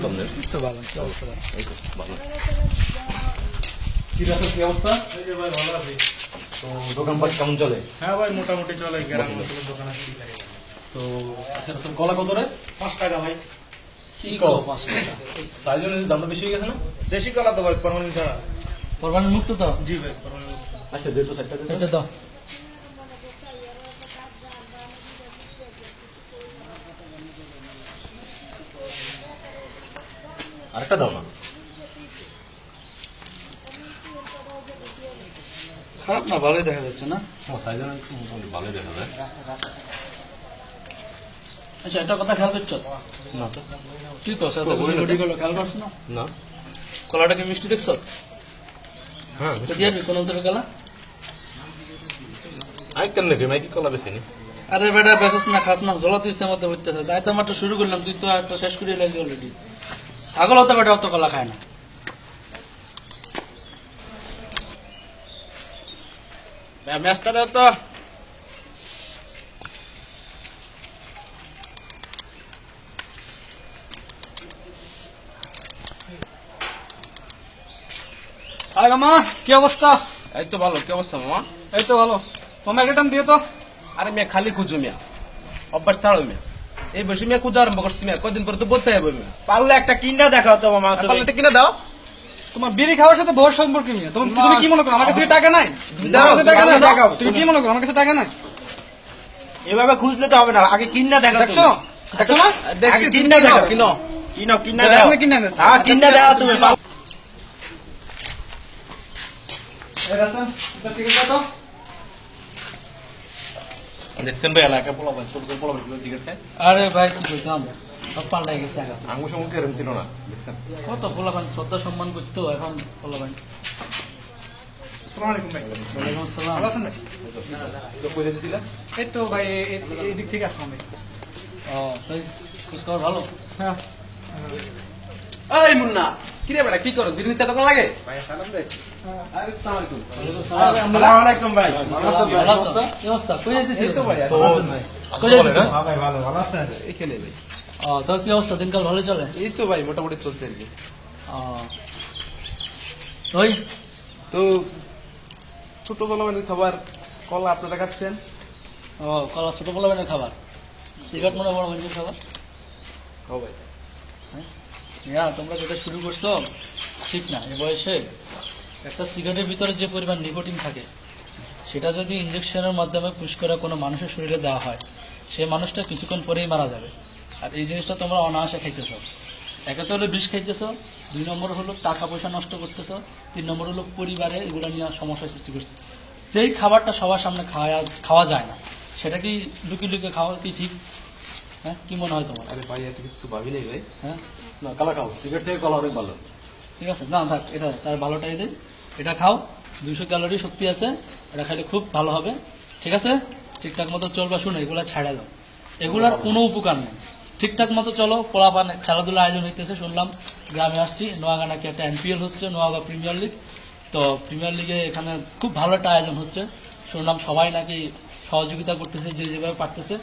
ভালো কি অবস্থা? ভালো। কি রাসেল, কি অবস্থা? এই যে ভাই ভালো আছি। তো দোকানপাট কেমন চলে? হ্যাঁ ভাই মোটামুটি চলে, গ্রাম অঞ্চলের দোকান আছে। তো আচ্ছা রাসেল, কলা কত রে? 5 টাকা ভাই। কি কো 5 টাকা? সাইজনের দামটা বেশি হয়ে গেছে না? দেশি কলা তো ভাই, ফরমালিন ছাড়া। ফরমালিন মুক্ত তো? জি ভাই ফরমালিন মুক্ত। আচ্ছা 150 টাকা এটা দাও। আরেকটা দাও না। খারাপ না, ভালোই দেখা যাচ্ছে না? সাইজনের মোটামুটি ভালোই দেখা যায়। আচ্ছা একটা কথা খেয়াল করছো? না তো। কি তো স্যার, বডি গুলো খেয়াল করছো না? না। কলাটা কি মিষ্টি দেখছো? হ্যাঁ তো দিয়ে কোন অঞ্চলের কলা? আই কেন নাকি মাইকি কলা বেশি নি। আরে বেটা বেসস না, খাস না, ঝোলা তুই মতো হইতেছে। তাই তো মাত্র শুরু করলাম, তুই তো একটা শেষ করে লাগি অলরেডি। ছাগল হতে বেটা অত কলা খায় না। ম্যাচটা তো আরে মামা, কি অবস্থা? এই তো ভালো। কি অবস্থা মামা? এই তো ভালো। তোমার একটা টান দিয়ে তো। আরে মেয়ে খালি খুঁজো মিয়া, অভ্যাস ছাড়ো মিয়া। এই বসে মিয়া খুঁজা আরম্ভ করছি মিয়া, কদিন পরে তো বোঝা যাবে মিয়া। পারলে একটা কিনা দেখাও তো মামা। পারলে একটা কিনে দাও। তোমার বিড়ি খাওয়ার সাথে বহু সম্পর্ক নিয়ে তুমি কি মনে করো আমার কাছে টাকা নাই? দাও, আমার কাছে টাকা নাই, দেখাও। তুমি কি মনে করো আমার কাছে টাকা নাই? এভাবে খুঁজলে তো হবে না, আগে কিনা দেখাও। দেখছো দেখছো না? দেখছি, কিনা দেখাও। কিনো। কিনা দাও। কিনা হ্যাঁ কিনা দাও তুমি। দেখছেন ভাই এলাকা পোলাপান ছোট ছোট পোলাপান সিগারেট খায়। আরে ভাই কি বলতাম, সব পাল্টাই গেছে এখন। আঙ্গুর সঙ্গে এরকম ছিল না, দেখছেন? কত পোলাপান শ্রদ্ধা সম্মান করতো, এখন পোলাপান। আসসালামু আলাইকুম ভাই। ওয়ালাইকুম আসসালাম। ভালো আছেন ভাই? তো কই যেতেছিলা? এই তো ভাই এই দিক থেকে আসলাম ভাই। ও তাই খোঁজ খবর ভালো? হ্যাঁ এই মুন্না, কি রে বেটা, কি করো? বিড়ি নিতে তখন লাগে? ভাই সালাম ভাই। আরে আসসালামু আলাইকুম। ওয়ালাইকুম আসসালাম। আসসালামু আলাইকুম ভাই। ভালো আছো? কি অবস্থা? কই যাইতেছিস? এই তো ভাই। তো কই যাইতেছিস? হ্যাঁ ভাই ভালো আছেন? এখানে ভাই। ও তো কি অবস্থা, দিনকাল ভালো চলে? এই তো ভাই মোটামুটি চলছে আর কি। ও ওই তো ছোটবেলা মানে খাবার কলা আপনারা খাচ্ছেন? ও কলা ছোট পোলাপানের খাবার, সিগারেট মনে বড় মানুষের খাবার। ও ভাই। হ্যাঁ তোমরা যেটা শুরু করছো ঠিক না। এই বয়সে একটা সিগারেটের ভিতরে যে পরিমাণ নিকোটিন থাকে, সেটা যদি ইঞ্জেকশনের মাধ্যমে পুশ করে কোনো মানুষের শরীরে দেওয়া হয়, সেই মানুষটা কিছুক্ষণ পরেই মারা যাবে। আর এই জিনিসটা তোমরা অনায়াসে খাইতেছ। একে তো হলো বিষ খাইতেছ, 2 নম্বর হলো টাকা পয়সা নষ্ট করতেছ, 3 নম্বর হলো পরিবারে এগুলো নিয়ে সমস্যা সৃষ্টি করছে। যেই খাবারটা সবার সামনে খাওয়া যায় না, সেটা কি লুকিয়ে লুকিয়ে খাওয়া কি ঠিক? হ্যাঁ কি মনে হয় তোমার? আরে ভাই এত কিছু তো ভাবি নাই ভাই। হ্যাঁ না কালা খাও, সিগারেট থেকে কলা অনেক ভালো। ঠিক আছে, না থাক, এটা তার ভালোটাই দেয়। এটা খাও, 200 ক্যালোরি শক্তি আছে, এটা খাইলে খুব ভালো হবে। ঠিক আছে, ঠিকঠাক মতো চলবা। শুনে এগুলা ছাড়া দাও, এগুলার কোনো উপকার নেই। ঠিকঠাক মতো চলো। পোলাপান খেলাধুলা আয়োজন হইতেছে শুনলাম, গ্রামে আসছি, নোয়াগা নাকি একটা NPL হচ্ছে, নোয়াগা প্রিমিয়ার লিগ। তো প্রিমিয়ার লিগে এখানে খুব ভালো একটা আয়োজন হচ্ছে শুনলাম, সবাই নাকি সহযোগিতা করতেছে যে যেভাবে পারতেছে।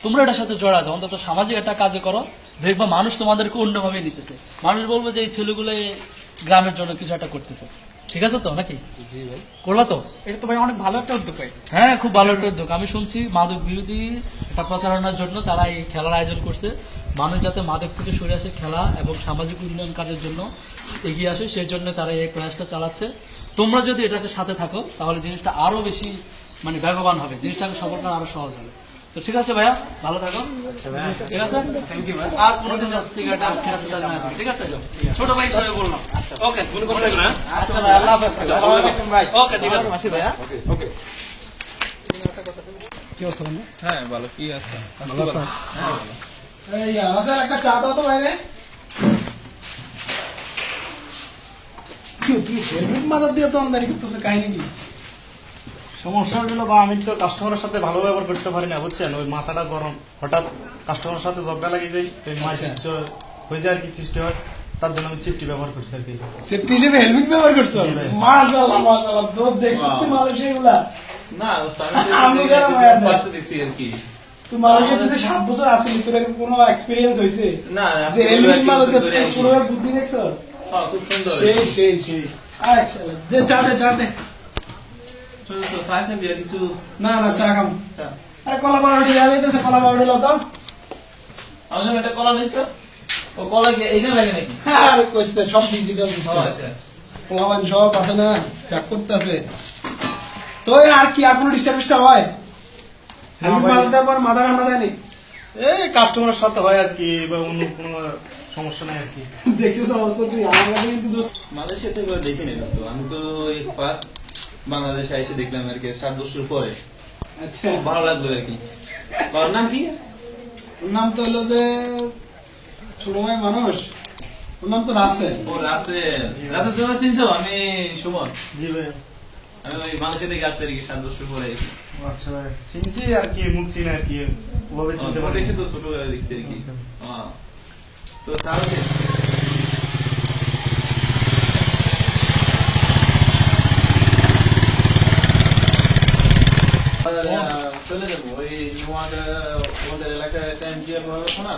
তোমরা এটার সাথে জড়া দাও, অন্তত সামাজিক একটা কাজে করো, দেখবা মানুষ তোমাদেরকে অন্যভাবে নিতেছে। মানুষ বলবো যে এই ছেলেগুলো এই গ্রামের জন্য কিছু একটা করতেছে। ঠিক আছে তো নাকি? জি ভাই। করবা তো? এটা তো ভাই অনেক ভালো একটা উদ্যোগ ভাই। হ্যাঁ খুব ভালো একটা উদ্যোগ। আমি শুনছি মাদক বিরোধী একটা প্রচারণার জন্য তারা এই খেলার আয়োজন করছে। মানুষ যাতে মাদক থেকে সরে আসে, খেলা এবং সামাজিক উন্নয়ন কাজের জন্য এগিয়ে আসে, সেই জন্য তারা এই প্রয়াসটা চালাচ্ছে। তোমরা যদি এটাকে সাথে থাকো তাহলে জিনিসটা আরো বেশি মানে বেগবান হবে, জিনিসটাকে সফল করা আরো সহজ হবে। তো ঠিক আছে ভাইয়া, ভালো থাকো। ঠিক আছে, থ্যাংক ইউ ভাই। আর কোনোদিন সিগারেট আর ঠিক আছে তাহলে না, ঠিক আছে ছোট ভাই হিসেবে বললাম। ওকে কোনো কথা না। আচ্ছা ভাই, আল্লাহ হাফেজ। আসসালামু আলাইকুম ভাই। ওকে ঠিক আছে, আসি ভাইয়া। ওকে। কি অবস্থা বন্ধু? হ্যাঁ ভালো। কি আছে? ভালো আছো? এই আসলে একটা চা দাও তো ভাই রে। কি হেলমেট মাথার দিয়ে তো আমদানি করতেছে, কাহিনী কি? সমস্যা হলো বা আমি তো কাস্টমারের সাথে ভালো ব্যবহার করতে পারি না, বুঝছেন? ওই মাথাটা গরম, হঠাৎ কাস্টমারের সাথে ঝগড়া লাগিয়ে যায়, মারপিট হয়ে যায় আর কি, সৃষ্টি হয়। তার জন্য আমি সেফটি ব্যবহার করছি আর কি। সেফটি হিসেবে হেলমেট ব্যবহার করছো? মাশাআল্লাহ মাশাআল্লাহ, তো দেখছিস তুই মানুষ এগুলা। না আমি গেলাম ভাই। পাশে দেখছি আর কি। তুই মানুষের যদি 7 বছর আসলি তোর এরকম কোনো এক্সপিরিয়েন্স হয়েছে না যে এলিমিন মালতে শুরু হয়ে বুদ্ধি দেখছ হ্যাঁ খুব সুন্দর সেই যে চা দে তো সাইকেল দিয়ে কিছু না চা খাম আরে কলা পাউডার দেওয়া যাইতেছে কলা পাউডার লো তো আমার জন্য একটা কলা নিচ্ছ ও কলা কি এইখানে লাগে নাকি আরে কইতে সব ডিজিটাল আচ্ছা পোলাবান সব আছে না চেক করতেছে তো আর কি আর কোনো ডিস্টার্বেন্সটা হয় হেলমেট মারতে পর মাথা ঠান্ডা দেয়নি এই কাস্টমারের সাথে হয় আর কি, বা অন্য কোনো সমস্যা নাই আর কি। দেখিও সহজ করছি আমার কাছে কিন্তু দোস্ত মালয়েশিয়া থেকে দেখিনি দোস্ত, আমি তো এই ফার্স্ট বাংলাদেশে এসে দেখলাম আর কি 7 বছর পরে। আচ্ছা খুব ভালো লাগলো আর কি। ওর নাম কি? ওর নাম তো হলো যে ছোট ভাই মানুষ, ওর নাম তো রাসেল। ও রাসেল। রাসেল তুমি চিনছো? আমি সুমন। জি ভাই। আমি ওই মালয়েশিয়া থেকে আসতে আর কি 7 বছর পরে। আচ্ছা ভাই, চিনছি আর কি, মুখ চিনি আর কি, ওভাবে চিনতে পারি। দেখছি তো ছোটবেলায় দেখছি আর কি। হ্যাঁ তো স্যার চলে যাবো ওই ওদের এলাকায় একটা এনজিএম হতো না,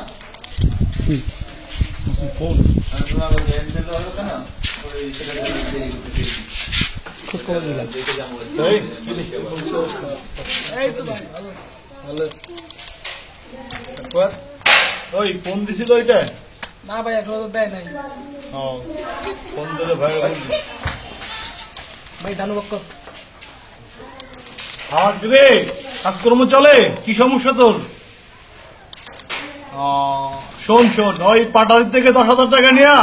ফোন তোমার ওই এনজিএম হতো না, ওই সেটা দেখে যাবো। এই তো ভাই ভালো। ওই ফোন দিছিল ওইটা? না ভাই এখনো তো দেয় নাই ও ফোন দিলে ভাই ভাই ডানু বক্কর। আর রে কাজকর্ম চলে? কি সমস্যা তোর? শোন শোন, ওই পাটারি থেকে 10,000 টাকা নিয়া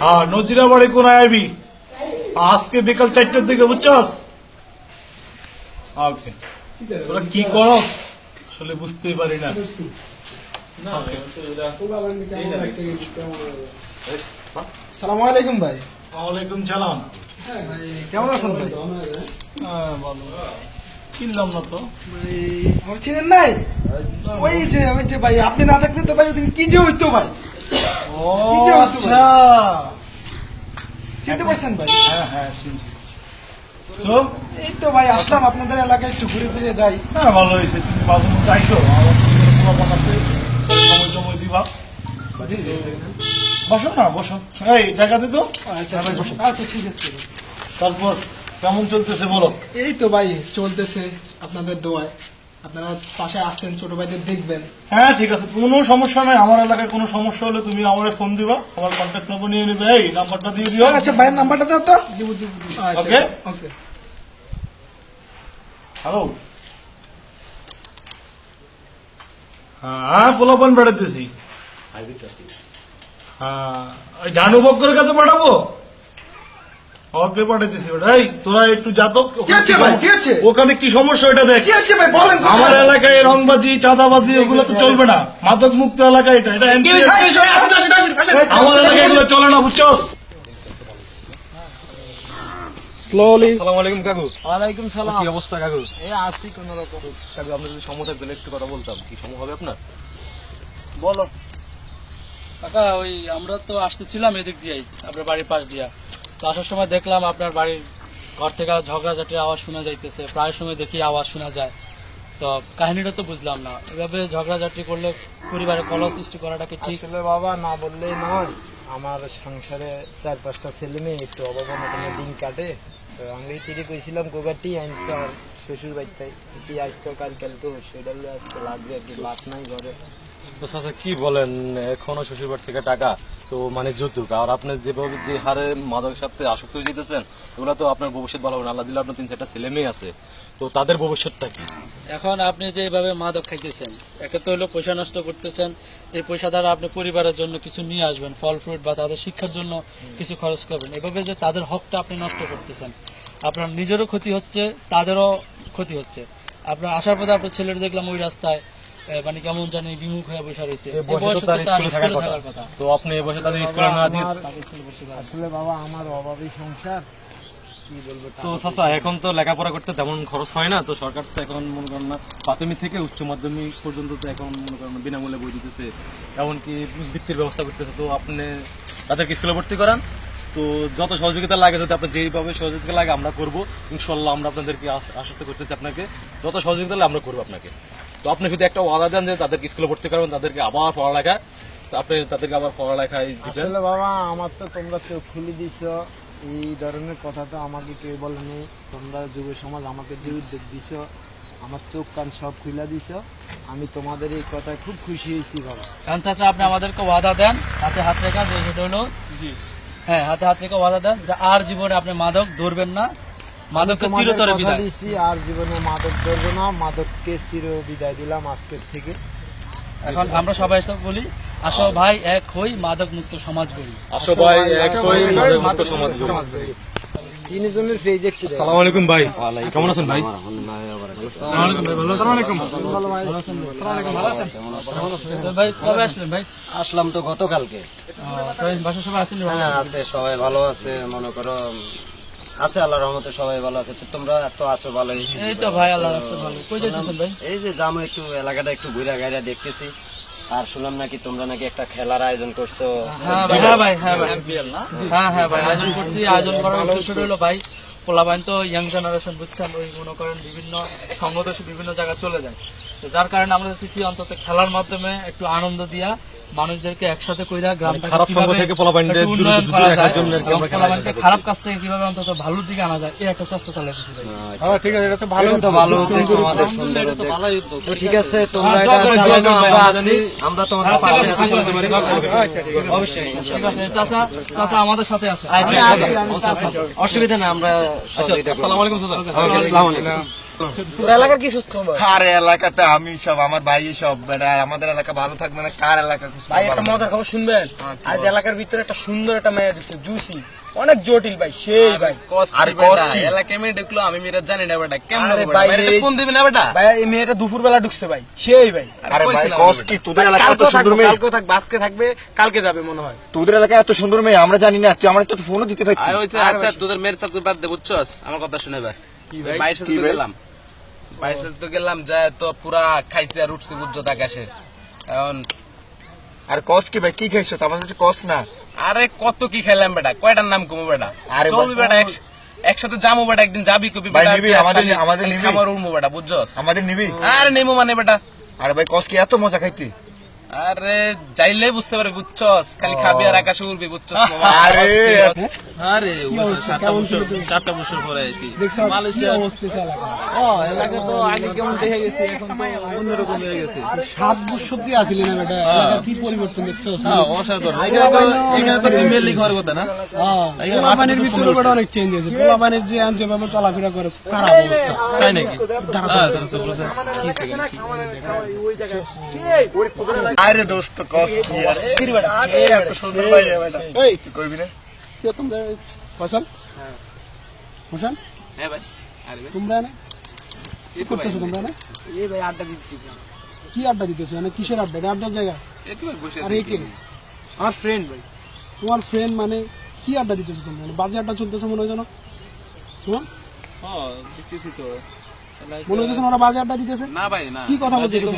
হ্যাঁ নজিরা বাড়ি কোনায় আইবি আজকে বিকাল 4টার দিকে, বুঝছস? ওকে। তোরা কি করস আসলে বুঝতেই পারি না। সালামু আলাইকুম ভাই। ওয়ালাইকুম সালাম। ভাই কেমন আছেন ভাই? হ্যাঁ ভালো। কিনলাম না তো ভাই আমার চিনেন নাই? ওই যে ভাই আপনি না থাকলে তো ভাই তুমি কি যে হইতো ভাই। ও কি যে হতো আচ্ছা। চিনতে পারছেন ভাই? হ্যাঁ হ্যাঁ চিনছি। তো এই তো ভাই আসলাম আপনাদের এলাকায় একটু ঘুরে ফিরে যাই। হ্যাঁ ভালো হয়েছে, তুমি মাঝে মধ্যে আইসো, আমার পুরো বানাতে সময় সময় দিবা। বসো না বসো, এই টাকা দে তো। আচ্ছা বসো। আচ্ছা ঠিক আছে। তারপর কেমন চলতেছে বলো? এই তো ভাই চলতেছে আপনাদের দোয়ায়। আপনারা পাশে আসছেন, ছোট ভাইদের দেখবেন। হ্যাঁ ঠিক আছে, কোনো সমস্যা নাই। আমার এলাকায় কোনো সমস্যা হলে তুমি আমারে ফোন দিবা, আমার কন্ট্যাক্ট নম্বর নিয়ে নেবে, এই নাম্বারটা দিয়ে দিও। আচ্ছা ভাইয়ের নাম্বারটা দাও তো। ওকে ওকে। হ্যালো। হ্যাঁ পোলাপান বেড়াতেছি। হ্যাঁ ওই ডানু বক্করের কাছে পাঠাবো। ওকে পাঠাইতেছি ওটা। এই তোরা একটু যাতক, কি আছে ভাই, কি আছে? ওখানে কি সমস্যা ওটা দেখ। কি আছে ভাই বলেন? আমার এলাকায় রংবাজি চাঁদাবাজি এগুলো তো চলবে না, মাদক মুক্ত এলাকা এটা। এটা আমার এলাকায় এগুলো চলে না, বুঝছো? স্লোলি। আসসালামু আলাইকুম কাকু। ওয়ালাইকুম সালাম। কি অবস্থা কাকু? এই আছি কোন রকম। কাকু আপনার যদি সময় থাকবেন একটু কথা বলতাম, কি সময় হবে আপনার? বলো। কাকা ওই আমরা তো আসতেছিলাম এদিক দিয়েই, আপনার বাড়ির পাশ দিয়া। তো আসার সময় দেখলাম আপনার বাড়ির ঘর থেকে ঝগড়াঝাটির আওয়াজ শোনা যাইতেছে, প্রায় সময় দেখি আওয়াজ শোনা যায়। তো কাহিনীটা তো বুঝলাম না, এভাবে ঝগড়াঝাটি করলে পরিবারে কলহ সৃষ্টি করাটা কি ঠিক? আসলে বাবা না বললেই নয়, আমার সংসারে 4-5টা ছেলে মেয়ে একটু অভাব অনটনে দিন কাটে। তো আমি তিরি কইছিলাম গোগাটি আনতে আমার শ্বশুর বাড়িতে, আজকে কাল তো সেটা আজকে লাগবে আর কি, লাভ নাই ঘরে। তো চাচা কি বলেন, এখনো শ্বশুরবাড়ি থেকে টাকা তো মানে যৌতুক, আর আপনি যেভাবে যে হারে মাদকের সাথে আসক্ত হয়ে যেতেছেন, এগুলো তো আপনার ভবিষ্যৎ ভালো হবে না। আল্লাহ দিলে আপনার 3-4টা ছেলে মেয়ে আছে, তো তাদের ভবিষ্যৎটা কি? এখন আপনি যে এইভাবে মাদক খাইতেছেন, একে তো হলো পয়সা নষ্ট করতেছেন, এই পয়সা দ্বারা আপনি পরিবারের জন্য কিছু নিয়ে আসবেন, ফল ফ্রুট বা তাদের শিক্ষার জন্য কিছু খরচ করবেন। এভাবে যে তাদের হকটা আপনি নষ্ট করতেছেন, আপনার নিজেরও ক্ষতি হচ্ছে, তাদেরও ক্ষতি হচ্ছে। আপনার আসার পথে আপনার ছেলের দেখলাম ওই রাস্তায় মানে কেমন জানি বিমুখ হয়ে বসে রয়েছে। এই বয়সে তো তার স্কুলে থাকার কথা, তো আপনি এই বয়সে তাদের স্কুলে না দিয়ে। আসলে বাবা আমার অভাবী সংসার, কি বলবো। তো চাচা এখন তো লেখাপড়া করতে তেমন খরচ হয় না, তো সরকার তো এখন মনে করেন না প্রাথমিক থেকে উচ্চ মাধ্যমিক পর্যন্ত তো এখন মনে করেন বিনামূল্যে বই দিতেছে, এমনকি বৃত্তির ব্যবস্থা করতেছে। তো আপনি তাদেরকে স্কুলে ভর্তি করান, তো যত সহযোগিতা লাগে, যদি আপনার যেইভাবে সহযোগিতা লাগে আমরা করবো ইনশাল্লাহ। আমরা আপনাদেরকে আশ্বস্ত করতেছি, আপনাকে যত সহযোগিতা লাগে আমরা করবো আপনাকে। তো আপনি যদি একটা ওয়াদা দেন যে তাদেরকে স্কুলে ভর্তি করবেন, তাদেরকে আবার পড়ালেখা, তো আপনি তাদেরকে আবার পড়ালেখায় দিবেন। আসলে বাবা আমার তো তোমরা চোখ খুলে দিছ, এই ধরনের কথা তো আমাকে কেউ বলেনি। তোমরা যুব সমাজ আমাকে যে উদ্যোগ দিছ, আমার চোখ কান সব খুলে দিছ, আমি তোমাদের এই কথায় খুব খুশি হয়েছি বাবা। কারণ চাচা আপনি আমাদেরকে ওয়াদা দেন হাতে হাত রেখা, যে সেটা হলো হ্যাঁ হাতে হাত রেখে ওয়াদা দেন যে আর জীবনে আপনি মাদক ধরবেন না, মাদককে তোমাদের চিরতরে কথা বিদায়। দিছি আর জীবনে মাদক ধরবো না, মাদককে চির বিদায় দিলাম আজকের থেকে। এখন আমরা সবাই এসে বলি, আসো ভাই এক হই, মাদক মুক্ত সমাজ গড়ি। আসো ভাই এক হই, মাদক মুক্ত সমাজ গড়ি। তিনজনের ফেজ একটু দেয়। আসসালামু আলাইকুম ভাই, কেমন আছেন ভাই? ভাই কবে আসলেন ভাই? আসলাম তো গতকালকে। বাসা সবাই আসেন? হ্যাঁ আছে, সবাই ভালো আছে, মনে করো আছে আল্লাহর রহমতে সবাই ভালো আছে। তো তোমরা তো আছো ভালোই। এই তো ভাই আল্লাহ রাখছে ভালো। কই যাইতেছেন ভাই? এই যে যাবো একটু এলাকাটা একটু ঘুরে গাইরা দেখতেছি। আর শুনলাম নাকি তোমরা নাকি একটা খেলার আয়োজন করছো। হ্যাঁ ভাই, হ্যাঁ ভাই, হ্যাঁ ভাই, হ্যাঁ ভাই আয়োজন করছি। আয়োজন করার উদ্দেশ্য হলো ভাই, পোলাপাইন তো ইয়াং জেনারেশন বুঝছেন, ওই মনে করেন বিভিন্ন সংগঠন বিভিন্ন জায়গায় চলে যায়, তো যার কারণে আমরা চাইছি অন্তত খেলার মাধ্যমে একটু আনন্দ দিয়া মানুষদেরকে একসাথে কইরা গ্রামটাকে খারাপ সঙ্গ কিভাবে থেকে পোলাপাইনদের একটু দূরে উন্নয়ন দূরে করা রাখার যায়, জন্য আর কি এবং আমরা খেলা পোলাপাইনকে খারাপ কাজ থেকে কিভাবে অন্তত ভালোর দিকে আনা যায়, এই একটা চেষ্টা চালাইতেছি ভাই। ঠিক আছে, এটা তো ভালো তো ভালো উদ্যোগ, তোমাদের সুন্দর উদ্যোগ। তো ঠিক আছে, তোমরা হ্যাঁ, এটা দোয়া করি, চালানো, দোয়া করি, আমরা দোয়া আছি, আমরা তোমাদের আচ্ছা, পাশে আচ্ছা, আছি। আচ্ছা, অবশ্যই ঠিক আছে, চাচা চাচা আমাদের সাথে আছে। অসুবিধা নেই, আমরা সহযোগিতা করব। আসসালামু আলাইকুম স্যার। আসসালামু আলাইকুম। এলাকার কি সুস্থ খবর? কার এলাকাতে আমি সব আমার ভাই সব বেটা, আমাদের এলাকা ভালো থাকবে না, কার এলাকা ভাই একটা মজার খবর শুনবেন? আজ এলাকার ভিতরে একটা সুন্দর একটা মেয়ে দিচ্ছে, জুসি, অনেক জটিল ভাই, সেই ভাই। আরে কষ্টি। এলাকায় মেয়ে ঢুকলো, আমি মেয়েটা জানি না বেটা, কেমন আরে ভাই, ফোন দিবি না বেটা? ভাই এই মেয়েটা দুপুর বেলা ঢুকছে ভাই, সেই ভাই। আরে ভাই কস কি, তোদের এলাকা এত সুন্দর মেয়ে, কালকেও থাকবে, আজকে থাকবে, কালকে যাবে মনে হয়। তোদের এলাকা এত সুন্দর মেয়ে আমরা জানি না, তুই আমার একটা ফোনও দিতে পারছিস। আচ্ছা তোদের মেয়ের চাকরি বাদ দে, বুঝছস? আমার কথা শুনে এবার ভাইয়ের সাথে তো গেলাম, ভাইয়ের সাথে তো গেলাম, যায় তো পুরা খাইছে আর উঠছে বুঝছো আকাশে। এখন আর কস কি ভাই, কি খাইছো তো আমাদের কস না। আরে কত কি খেলাম বেটা, কয়টার নাম কমো বেটা? আরে চলবি বেটা, একসাথে যাবো বেটা, একদিন যাবি কবি ভাই নিবি, আমাদের নিবি, খাবার উড়মো বেটা, বুঝছস? আমাদের নিবি। আরে নেমো মানে বেটা, আরে ভাই কস কি এত মজা খাইতি। আরে যাইলে বুঝতে পারবি, বুঝছস? খালি খাবি আর আকাশে উড়বি, বুঝছস? আরে আরে 7 বছর পরে আইছি মালয়েশিয়া। এলাকা তো আগে কেমন দেখে গেছে, এখন তো অন্যরকম হয়ে গেছে। 7 বছর দিয়ে আসলে না বেটা, এলাকার কি পরিবর্তন দেখছো? হ্যাঁ অসাধারণ। এখানে তো ফ্যামিলি ঘর কথা না, পোলাপানির ভিতরে বেটা অনেক চেঞ্জ হয়েছে। পোলাপানির যে আনছে ভাবে চলাফেরা করে, খারাপ অবস্থা। তাই নাকি? আরে দোস্ত কস কি আরে এত সুন্দর ভাই বেটা, এই তুই কইবি না। কে তোমরা? ফয়সাল? হোসেন, হ্যাঁ ভাই, আরে ভাই তোমরা না কি করতেছো? তোমরা না এই ভাই আড্ডা দিচ্ছি। কি আড্ডা দিতেছো? মানে কিসের আড্ডা? আড্ডার জায়গা? এই তো ভাই বসে আরে আছি। কে? আমার ফ্রেন্ড ভাই। তোমার ফ্রেন্ড মানে কি আড্ডা দিতেছো তোমরা? মানে বাজে আড্ডা চলতেছে মনে হয় যেন। তোমার হ্যাঁ দেখতেছি তো মনে হচ্ছে ওরা বাজে আড্ডা দিতেছে। না ভাই না, কি কথা বলছো?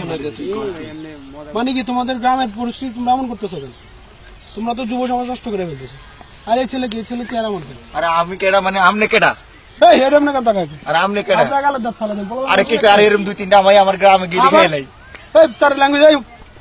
মানে কি তোমাদের গ্রামের পরিস্থিতি তোমরা এমন করতেছো কেন? তোমরা তো যুব সমাজ নষ্ট করে ফেলতেছো। আর এই ছেলে কি? এই ছেলে চেহারা মন কেন? আরে আমি কেডা, মানে আমনে কেডা? এই হেডম না কথা কাকে? আরে আমনে কেডা? আপনার গালে দাঁত ফালা দেন। আরে কি আরে এরকম দুই তিনটা আমি আমার গ্রামে গিয়ে আবার? খেয়ে নাই। এই তার ল্যাঙ্গুয়েজ এই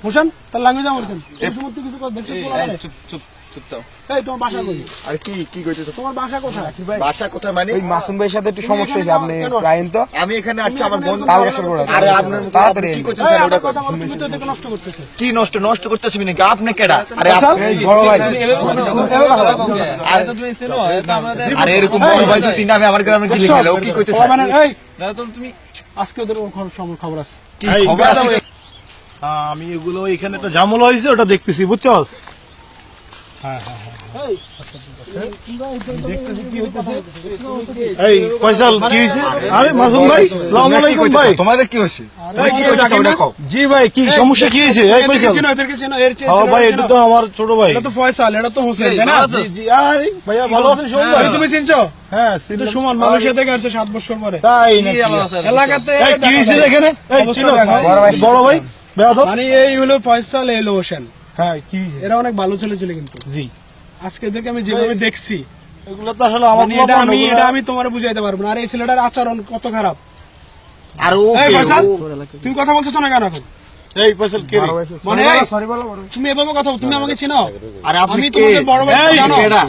হোসেন, তার ল্যাঙ্গুয়েজ আমারছেন। এই সমস্ত কিছু কথা দেখছো এই, পোলাপানে? চুপ চুপ চুপ তো। এই তোমার বাসা কই? আরে কি কি কইতেছো? তোমার বাসা কোথায়? বাসা কোথায় মানে? এই মাসুম ভাইয়ের সাথে একটু তুমি সমস্যা হয়েছে, আপনি কেন? যাইন তো। আমি এখানে আসছি আমার বন্ধু কালকে শুরু করে। আরে আপনার তাড়াতাড়ি কি এলি। করতেছেন এই ওটা আমার কই? কথা বলো, তুমি তো এদিকে নষ্ট করতেছো। কি নষ্ট নষ্ট করতেছি নাকি? আপনি কেডা? আরে ফয়সাল? আপনি এই বড় ভাই, আরে তো তুমি চেনো, এটা আমাদের আরে এরকম বড় ভাই দুই তিনটা আমি আমার গ্রামে গিয়ে দেখছো? খেলে ও কি কইতেছে? পোলাপানে, এই দাদা তুমি আজকে ওদের খবর আছে। কি খবর আছে? আমি এগুলো এখানে একটা ঝামেলা হয়েছে, ওটা দেখতেছি, বুঝছস? এই দেখতেছি কি হইতেছে। এই ফয়সাল কি হয়েছে? আরে মাসুম ভাই, আসসালামু আলাইকুম ভাই। তোমাদের কি হয়েছে? ভাই, কি হয়েছে ওটা কও। জি ভাই, কি সমস্যা কি হয়েছে? এই ফয়সাল। এদেরকে চেনো, এর চেয়ে হ্যাঁ ভাই, এটা তো আমার ছোট ভাই। এটা তো ফয়সাল, এটা তো হোসেন, তাই না? জি জি, আরে ভাইয়া ভালো আছেন সবাই? আরে তুমি চিনছো? হ্যাঁ, কিন্তু সুমন মালয়েশিয়া থেকে আসছে 7 বছর পরে। তাই না? এলাকাতে এই কি হয়েছে এখানে? এই অবস্থা চিনো? দেখো। বড় ভাই বেয়াদব। মানে এই হলো ফয়সাল, এই হলো হোসেন। হ্যাঁ, কি হয়েছে? এরা অনেক ভালো ছেলে ছিল কিন্তু জি, আজকে এদেরকে আমি যেভাবে দেখছি, এগুলো তো আসলে আমার মানে এটা আমি তোমার বুঝাইতে পারবো না। আর এই ছেলেটার আচরণ কত খারাপ, আর ও এই ফয়সাল, তুমি কথা বলছো না কেন এখন? এই ফয়সাল কে রে? মানে তুমি এভাবে কথা বল, তুমি আমাকে চেনো? আরে আপনি আমি কে? তোমাদের বড় ভাই, এই জানো? কেডা?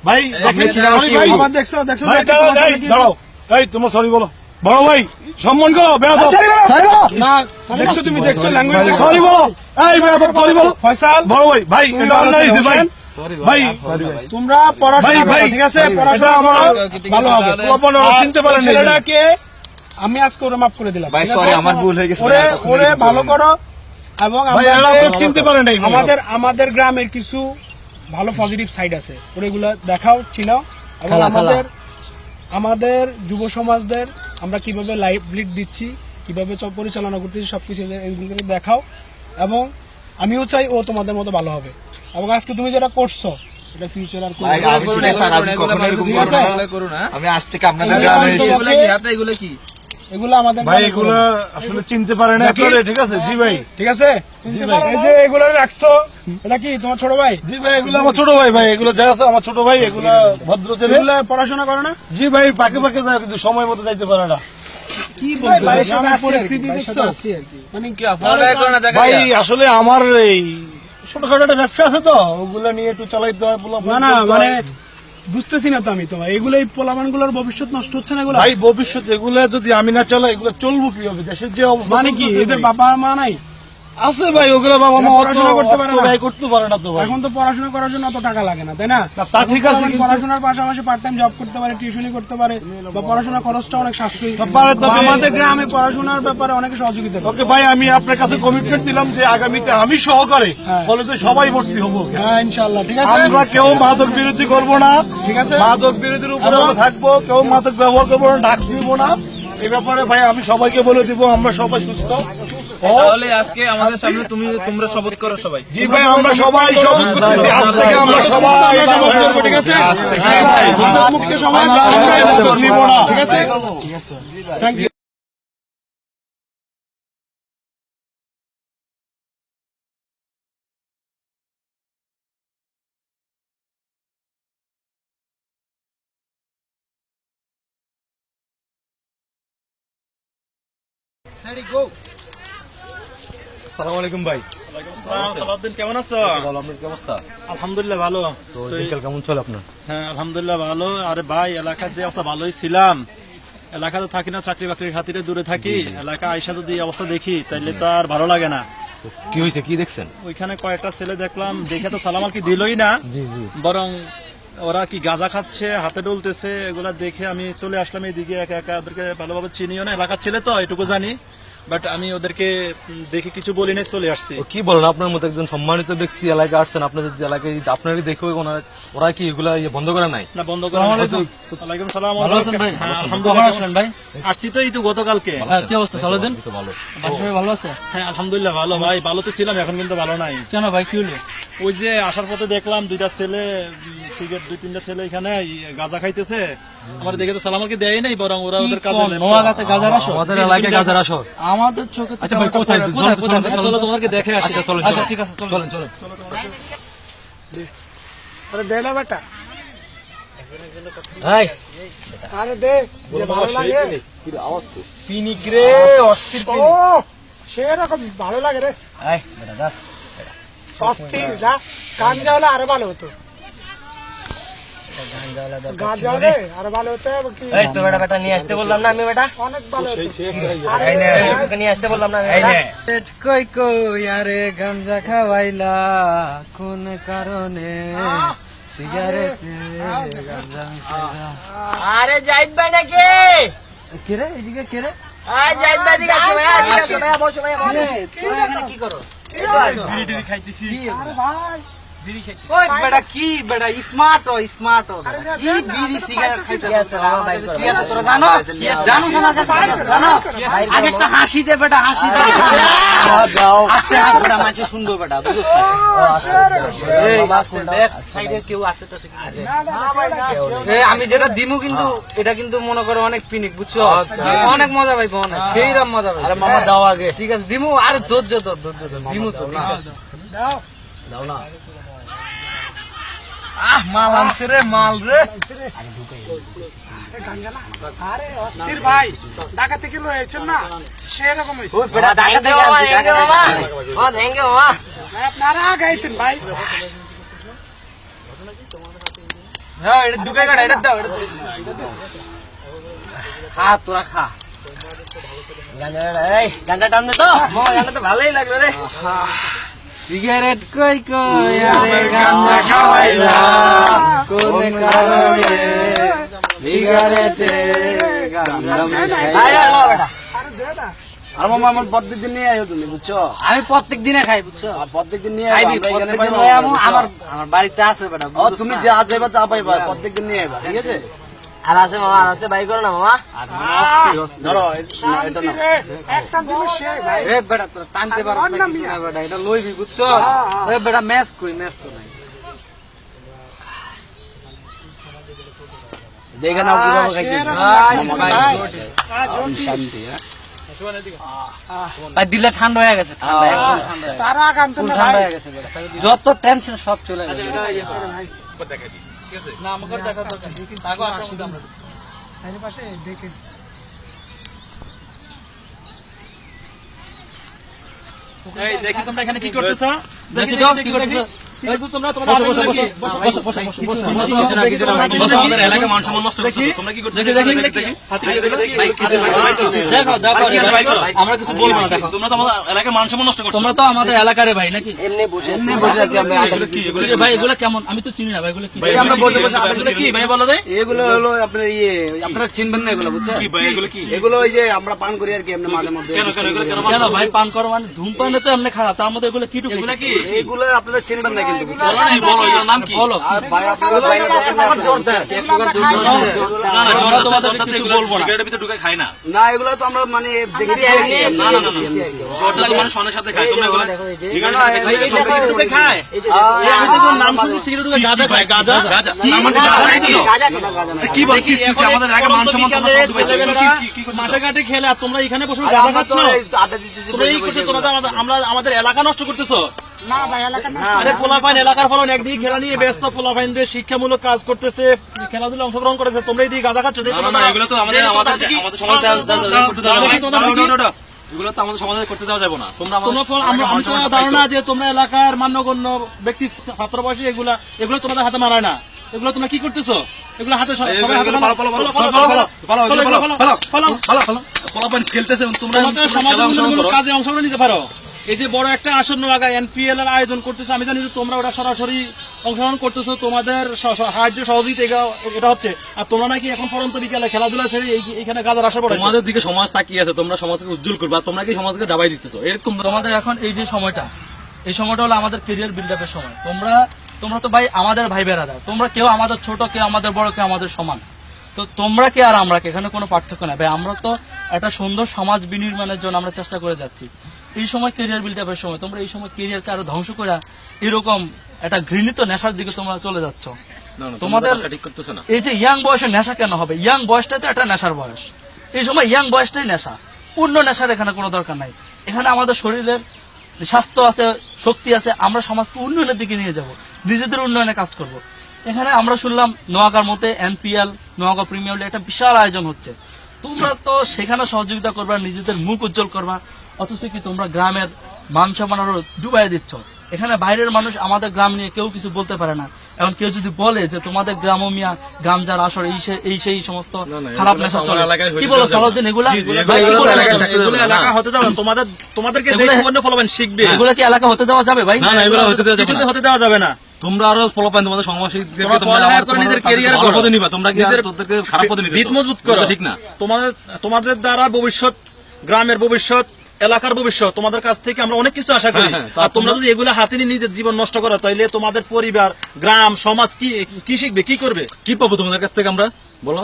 ভাই আপনি চিনেন সরি কি ভাই, ভাই? আবার দেখছো দেখছো ভাই দেখছো, তোমার সাথে কি- দাঁড়াও, এই তোমার সরি বলো, বড় ভাই সম্মান করো, বেয়াদব না দেখছো, তুমি দেখছো ল্যাঙ্গুয়েজ দেখছো? সরি বলো, এই বেয়াদব সরি বলো। ফয়সাল, বড় ভাই, ভাই তুমি এটা অন্যায় হয়েছে ভাই, সরি ভাই তোমরা পড়াশোনা ভাই, করো, ভাই, ঠিক আছে? এটা পড়াশোনা আমার ভালো হবে। আপনারা আর চিনতে পারেন ওই না। ছেলেটাকে আমি আজকে ওরে মাফ করে দিলাম। ভাই, ঠিক আছে? sorry, আমার ভুল হয়ে গেছে। ওরে ভাই, আর কখনো ওরে এরকম ভালো করবো করো, এবং ভাই এরা আমাদের- তো চিনতে পারে নাই আমাদের গ্রামের কিছু ভালো পজিটিভ সাইড আছে, ওগুলো দেখাও, চিনাও, এবং আমাদের যুব সমাজদের আমরা কিভাবে লাইভ লিড দিচ্ছি, কিভাবে পরিচালনা করতেছি, সবকিছু এগুলো দেখাও। এবং আমিও চাই ও তোমাদের মতো ভালো হবে, এবং আজকে তুমি যেটা করছো এটা ফিউচার আর ভাই, আমি কি স্যার, আমি কখনো এরকম ঠিক করবো আছে? না। করো না। আমি আজ থেকে আপনাদের এগুলো গ্রামে হয়তো এসে- এগুলা কি হাতে, এগুলা কি? এগুলো আমাদের ভাই গ্রামে এগুলো করো। আসলে চিনতে পারে না দেখি। আপনারা, ঠিক আছে? জি ভাই, ঠিক আছে, ভাই। এই যে এগুলো রাখছো, এটা কি তোমার ছোট ভাই? জি ভাই, এগুলো আমার ছোট ভাই, ভাই এগুলো যা আছে আমার ছোট ভাই, এগুলো ভদ্র ছেলে। এগুলো পড়াশোনা করে না? জি ভাই, পাকে পাকে যায় কিন্তু সময় মতো যাইতে পারে না। কি ভাই, ভাইয়ের সাথে গ্রামের আছি আর কি, পরিস্থিতি ভাইয়ের দেখছো? সাথে আছি মানে কি পড়ালেখা করে না দেখা ভাই যায়? আসলে আমার এই ছোটখাটো একটা ব্যবসা আছে তো, ওগুলো নিয়ে একটু চালাইতে হয়। না না, মানে বুঝতেছি না তো আমি তোমার, এগুলো এই পোলাপানগুলোর ভবিষ্যৎ নষ্ট হচ্ছে না এগুলো? ভাই ভবিষ্যৎ এগুলো যদি আমি না চালাই, এগুলো চলবো কি হবে? দেশের যে অবস্থা মানে কি চলতেছে এদের ভাই। বাবা মা নাই? আছে ভাই, ওগুলো বাবা মা এরা অত পড়াশোনা করতে পারে না? ব্যয় করতে পারে না তো ভাই। এখন তো পড়াশোনা করার জন্য অত টাকা লাগে না, তাই না? না, তা ঠিক আছে, এখন কিন্তু- পড়াশোনার পাশাপাশি পার্ট টাইম জব করতে পারে, টিউশনি করতে পারে, বা পড়াশোনার খরচটা অনেক সাশ্রয়ী। পারে, তবে- বা আমাদের গ্রামে পড়াশোনার ব্যাপারে অনেকে সহযোগিতা করে। ওকে ভাই, আমি আপনার কাছে কমিটমেন্ট দিলাম যে আগামীতে আমি সহকারে হ্যাঁ। কলেজে সবাই ভর্তি হবো। হ্যাঁ ইনশাআল্লাহ, ঠিক আছে। আমরা কেউ মাদক বিরোধী করবো না, ঠিক আছে। মাদক বিরোধীর উপরে আমরা থাকবো, কেউ মাদক ব্যবহার করবো না, ডাক দিব না। এই ব্যাপারে ভাই আমি সবাইকে বলে দিব, আমরা সবাই সুস্থ। তাহলে আজকে আমাদের সামনে তোমরা শপথ করো সবাই। জি ভাই, আমরা সবাই শপথ করতেছি, আজ থেকে আমরা সবাই শপথ করবো, ঠিক আছে? হ্যাঁ ভাই, মাদক মুক্ত সমাজ মাদক নিব না। ঠিক আছে, থ্যাংক ইউ। আসসালামু আলাইকুম ভাই। সালাউদ্দিন কেমন আছো? ভালো, আপনার কি অবস্থা? আলহামদুলিল্লাহ ভালো। তো দিনকাল কেমন চলে আপনার? হ্যাঁ আলহামদুলিল্লাহ ভালো। আরে ভাই, এলাকায় যে অবস্থা ভালোই ছিলাম, এলাকাতে থাকি না, চাকরি বাকরির খাতিরে দূরে থাকি। এলাকা আইসা যদি এই অবস্থা দেখি তাইলে তো আর ভালো লাগে না। কি হয়েছে, কি দেখছেন? ওইখানে কয়েকটা ছেলে দেখলাম, দেখে তো সালাম আর কি দিলই না, জি জি। বরং ওরা কি গাঁজা খাচ্ছে, হাতে ডলতেছে, এগুলা দেখে আমি চলে আসলাম এইদিকে একা একা। ওদেরকে ভালোভাবে চিনিও না, এলাকার ছেলে তো এটুকু জানি, বাট আমি ওদেরকে দেখে কিছু বলি নাই, চলে আসছি। ও কি বলেন, আপনার মতো একজন সম্মানিত ব্যক্তি এলাকায় আসছেন, আপনাদের যে এলাকায় আপনারই দেখে ওরা কি এগুলা বন্ধ করে নাই? না বন্ধ করে আসসালামু নাই। আলাইকুম। ওয়ালাইকুম সালাম। ভালো আছেন ভাই? হ্যাঁ, কখন আলহামদুলিল্লাহ। আসলেন ভাই? আসছি তো এই তো গতকালকে। হ্যাঁ, কি অবস্থা, সালাউদ্দিন? এই তো ভালো। বাসা সবাই ভালো আছে? হ্যাঁ আলহামদুলিল্লাহ ভালো ভাই, ভালো তো ছিলাম, এখন কিন্তু ভালো নাই। কেন ভাই, কি হলো? ওই যে আসার পথে দেখলাম দুইটা ছেলে, সিগারেট 2-3টা ছেলে এখানে গাঁজা খাইতেছে। আমার দেখে তো সালামাকে দেয় নাই, বরং ওরা কি ওদের কাজে কোন লেপ্ত। নোয়াগাতে গাজার আসো? আমাদের এলাকায় গাজার আসর। আমাদের চোখে তো আচ্ছা ভাই, তেমন কোথায়? কোথায় কোথায় চলো, চলো তোমাকে দেখে আসি। আচ্ছা চলেন, আচ্ছা চলেন। ঠিক আছে, চলো। চলেন চলেন। আরে দে না বেটা, এই আরে দে, যে ভালো লাগে। পিনিক রে, অস্থির ও সেরকম ভালো লাগে রে, এই বেটা যা। অস্থির যা। গাঞ্জা হলে আরো ভালো হতো, গাঞ্জা হলে আরো ভালো হতো। এবং কি এই তো বেটা বেটা নিয়ে আসতে বললাম না আমি, বেটা অনেক ভালো হতো। এই নে, তোকে নিয়ে আসতে বললাম না আমি, বেটা। কই কই আরে গাঞ্জা খাওয়াইলা কোন কারণে সিগারেট গাঞ্জা মিশাইলা। আরে যাইদ ভাই নাকি? কে রে এদিকে, কে রে? আয় যাইদ ভাই দিকে আসো, ভাইয়া দিকে আসো, ভাইয়া বসো, ভাইয়া বসো। তোরা এখানে কি করো? বিড়ি টিড়ি খাইতেছি। আরে ভাই, ওই বেটা কি বেটা স্মার্ট ও স্মার্ট ও কি বিড়ি সিগারেট খাইতে কি আছে, বাবা, বাইর করো। কি আছে তোরা জানো জানো না জানো আগে একটা হাসি দে বেটা, হাসি দে আস্তে হাস বেটা, মাঝে শুনবো বেটা, বুঝছ এই দেখ সাইডে কেউ আছে তো এই আমি যেটা দিমু কিন্তু এটা কিন্তু মনে করো অনেক পিনিক, বুঝছো? অনেক মজা পাইবো, অনেক সেইরকম মজা পাইবো। আরে মামা দাও আগে। ঠিক আছে দিমু, আরে ধৈর্য ধর দিমু তো, ঠিক আছে? দাও। দাও না। মাল আনছে রে, মাল রে। আরে অস্থির ভাই, ঢাকা থেকে লয়েছেন না সেরকম আপনারা গাইছেন ভাই। হ্যাঁ, এটা ঢুকে গেল, এটা দাও, এটা দাও। খা, তোরা খা। গানটা টান দে তো, গানটা তো ভালোই লাগলো রে। সিগারেট কই কই আরে গাঞ্জা খাওয়াইলা কোন কারণে সিগারেটে গাঞ্জা মিশাইলা। আর মামা আমার প্রত্যেকদিন নিয়ে আয়ো তুমি, বুঝছো? আমি প্রত্যেকদিনে খাই, বুঝছো? প্রত্যেকদিন নিয়ে আইবি, আমার বাড়িতে আছে বেটা। ও তুমি যা যাইবা তা পাইবা, প্রত্যেকদিন নিয়ে আইবা, ঠিক আছে? আর আছে মামা, আর আছে, বাই করো না মামা। ধরো এটা না, একটা দিলে সে ভাই। এ বেটা তোরা টানতে পারছ না কিছু না বেটা, এটা লইবি, বুঝছো? এ বেটা ম্যাচ কই, ম্যাচ তো নাই। দেখে নাও কিভাবে খাইতেছে শান্তি। ভাই দিলে ঠান্ডা হয়ে গেছে, ঠান্ডা একদম ঠান্ডা, তারা গানতে না ঠান্ডা ভাই। হয়ে গেছে বেটা, যত টেনশন সব চলে গেছে। না আমাকে দেখা তো তাকে আসার মধ্যে আমরা তার পাশে দেখে এই দেখি তোমরা এখানে কি করতেছ? দেখি দাও কি করতেছো। এই তো তোমরা তোমাদের আমাদের এলাকা মান সম্মান নষ্ট করতেছ। তোমরা কি করতেছ? দেখি দেখো দেখো আমরা কিছু বলবো না। দেখো তোমরা তো আমাদের এলাকা মান সম্মান নষ্ট করতেছ। তোমরা তো আমাদের এলাকারে ভাই নাকি? এমনি বসে আছি আমরা। এগুলো কি? এগুলো এই যে ভাই এগুলো কেমন, আমি তো চিনি না ভাই, এগুলো কি? ভাই আমরা বসে বসে এগুলো কি ভাই বলো দেই? এগুলো হলো আপনার আপনারা চিনবেন না এগুলো, বুঝছেন? কি ভাই এগুলো কি? এগুলো ওই যে আমরা পান করি আর কি এমনি মাঝে মধ্যে। কেন কেন এগুলো কেন? কেন ভাই পান করো মানে ধূমপানে তো এমনি খারাপ, তার মধ্যে এগুলো কি ঢুকে? এগুলো কি? এগুলো আপনারা চিনবেন না কিন্তু, বুঝছেন? বলো না, বলো এগুলোর নাম কি? বলো আর ভাই আপনারা বাইরে দোকানে আপনারা জোর দেন। না না আমরা তোমাদের কিছু বলবো না। সিগারেটের ভিতরে ঢুকে খাই না। না এগুলো তো আমরা মানে দেখি না না না জোরটা তো মানে সনের সাথে খাই। তোমরা এগুলো সিগারেট ভাই এটা ভিতরে ঢুকে খায়। আমি তো নাম শুনছি সিগারেট ঢুকে গাঁজা খায়। গাঁজা গাঁজা আমাদের গাঁজা খাই তো। কি বলছিস তুই? আমাদের এলাকা মান সম্মান তোমরা সব ডুবে মাঠে ঘাটে খেলে আর তোমরা এখানে বসে আরে গাঁজা আমরা তো খাচ্ছ। আড্ডা দিতেছি। তোমরা এই করছো, তোমরা তো আমরা আমাদের এলাকা নষ্ট করতেছো। না ভাই এলাকা না। আরে পোলাপাইন এলাকার ফলন একদিকে খেলা নিয়ে ব্যস্ত, পোলাপাইনদের শিক্ষামূলক কাজ করতেছে, খেলাধুলা অংশগ্রহণ করেছে, তোমরা এইদিকে গাঁজা খাচ্ছ। না না এগুলো তো আমাদের আমাদের সমাজে করতে দেওয়া যাবে না। এগুলো তো আমাদের সমাজে করতে দেওয়া যাবে না। তোমরা আমরা ধারণা যে তোমরা এলাকার মান্যগণ্য ব্যক্তি ছাত্র বয়সী, এগুলো তোমাদের হাতে মারায় না। এগুলো তোমরা কি করতেছো? এগুলো হাতে সবাই হাতে পোলাপাইন খেলতেছে, তোমরা সমাজমূলক কাজে অংশগ্রহণ নিতে পারো। এই যে বড় একটা আসন্ন লাগা এনপিএল এর আয়োজন করতেছে, আমি জানি যে তোমরা ওটা সরাসরি অংশগ্রহণ করতেছো, তোমাদের সাহায্য সহযোগিতা এটা হচ্ছে। আর তোমরা নাকি এখন পরন্ত বিকালে খেলাধুলা ছেড়ে এখানে গাজার আশা পড়ে। তোমাদের দিকে সমাজ তাকিয়ে আছে, তোমরা সমাজকে উজ্জ্বল করবা, তোমরা কি সমাজকে দাবাই দিতেছো। এরকম তোমাদের এখন এই যে সময়টা, এই সময়টা হলো আমাদের ক্যারিয়ার বিল্ড আপের সময়। তোমরা তো ভাই আমাদের ভাই বেড়াদা, তোমরা কেউ আমাদের ছোট, কেউ আমাদের বড়, কেউ আমাদের সমান। তো তোমরা কে আর আমরা কে, এখানে কোনো পার্থক্য নাই ভাই। আমরা তো একটা সুন্দর সমাজ বিনির্মাণের জন্য আমরা চেষ্টা করে যাচ্ছি। এই সময় ক্যারিয়ার বিল্ড আপের সময়, তোমরা এই সময় ক্যারিয়ারকে আরো ধ্বংস করে এরকম একটা ঘৃণিত নেশার দিকে তোমরা চলে যাচ্ছ। তোমাদের ঠিক করতেছে না। এই যে ইয়াং বয়সে নেশা কেন হবে? ইয়াং বয়সটা তো একটা নেশার বয়স। এই সময় ইয়াং বয়সটাই নেশা, পূর্ণ নেশার এখানে কোনো দরকার নাই। এখানে আমাদের শরীরের স্বাস্থ্য আছে, শক্তি আছে, আমরা সমাজকে উন্নয়নের দিকে নিয়ে যাব, নিজেদের উন্নয়নে কাজ করব। এখানে আমরা শুনলাম নোয়াগাঁর মতে এনপিএল, নোয়াগাঁ প্রিমিয়ার লিগ একটা বিশাল আয়োজন হচ্ছে। তোমরা তো সেখানে সহযোগিতা করবা, নিজেদের মুখ উজ্জ্বল করবা, অথচ কি তোমরা গ্রামের মান সম্মান আরো ডুবাই দিচ্ছ। এখানে বাইরের মানুষ আমাদের গ্রাম নিয়ে কেউ কিছু বলতে পারে না। এখন কেউ যদি বলে যে তোমাদের গ্রাম মিয়া গামজার আসর এই সেই সমস্ত খারাপ নেশা চলে, কি বলো সালাউদ্দিন? এগুলা এলাকা হতে যাবে, তোমাদেরকে দেখে অন্য পোলাপাইন শিখবে। এগুলা কি এলাকা হতে দেওয়া যাবে ভাই? না না এগুলো হতে দেওয়া যাবে কিছুতে না। হতে দেওয়া যাবে না। তোমরা আরো পোলাপাইন তোমাদের সমাজের নিজের ক্যারিয়ার পদে নিবা, তোমরা কি তোদেরকে খারাপ পদে নিবে? ভিত মজবুত করো, ঠিক না। তোমাদের দ্বারা ভবিষ্যৎ, গ্রামের ভবিষ্যৎ, এলাকার ভবিষ্যৎ, তোমাদের কাছ থেকে আমরা অনেক কিছু আশা করি। আর তোমরা যদি এগুলো হাতে নিয়ে নিজের জীবন নষ্ট করো, তাহলে তোমাদের পরিবার, গ্রাম, সমাজ কি শিখবে, কি করবে? কি পাবো তোমাদের কাছ থেকে আমরা? বলো,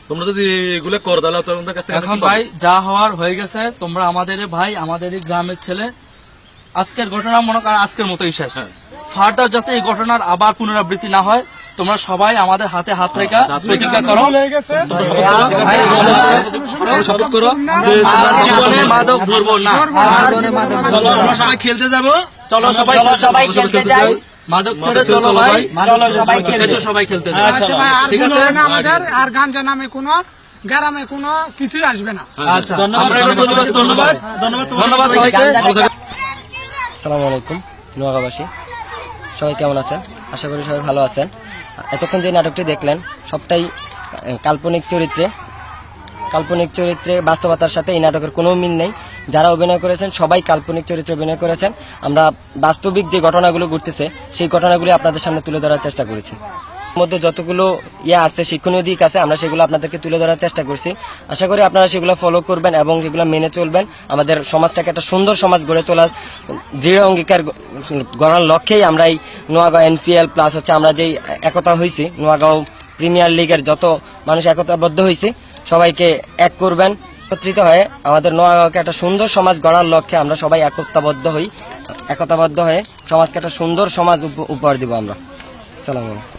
তোমরা যদি এগুলো করো তাহলে তোমাদের কাছ থেকে এখন ভাই যা হওয়ার হয়ে গেছে। তোমরা আমাদের ভাই, আমাদের গ্রামের ছেলে। আজকের ঘটনা মনে করো আজকের মতোই শেষ। ফার্দার যাতে এই ঘটনার আবার পুনরাবৃত্তি না হয়, তোমরা সবাই আমাদের হাতে হাত রেখা প্রতিজ্ঞা করো, শপথ করো জীবনে মাদক ধরবো না। চলো আমরা সবাই খেলতে যাবো। চলো সবাই খেলতে যাই। মাদক ছেড়ে চলো ভাই, চলো সবাই খেলতে। এসো সবাই খেলতে যাই। আচ্ছা ভাই, আর ঠিক ভুল আছে? হবে না আমাদের, আর গাঞ্জা নামে কোনো গ্রামে কোনো কিছুই আসবে না। আচ্ছা, আমরা এটা ধন্যবাদ ধন্যবাদ ধন্যবাদ সবাইকে। আসসালামু আলাইকুম নোয়াগাঁবাসী, সবাই কেমন আছেন? আশা করি সবাই ভালো আছেন। এতক্ষণ যে নাটকটি দেখলেন সবটাই কাল্পনিক চরিত্রে, বাস্তবতার সাথে এই নাটকের কোনো মিল নেই। যারা অভিনয় করেছেন সবাই কাল্পনিক চরিত্রে অভিনয় করেছেন। আমরা বাস্তবিক যে ঘটনাগুলো ঘটতেছে সেই ঘটনাগুলি আপনাদের সামনে তুলে ধরার চেষ্টা করেছি। এর মধ্যে যতগুলো আছে, শিক্ষণীয় দিক আছে, আমরা সেগুলো আপনাদেরকে তুলে ধরার চেষ্টা করছি। আশা করি আপনারা সেগুলো ফলো করবেন এবং সেগুলো মেনে চলবেন। আমাদের সমাজটাকে একটা সুন্দর সমাজ গড়ে তোলার দৃঢ় অঙ্গীকার গড়ার লক্ষ্যেই আমরা এই নোয়াগাঁও এনপিএল প্লাস হচ্ছে আমরা যেই একতা হয়েছি, নোয়াগাঁও প্রিমিয়ার লিগের যত মানুষ একতাবদ্ধ হয়েছি, সবাইকে এক করবেন। একত্রিত হয়ে আমাদের নোয়াগাঁওকে একটা সুন্দর সমাজ গড়ার লক্ষ্যে আমরা সবাই একতাবদ্ধ হয়ে সমাজকে একটা সুন্দর সমাজ উপহার দিব আমরা। আসসালামু আলাইকুম।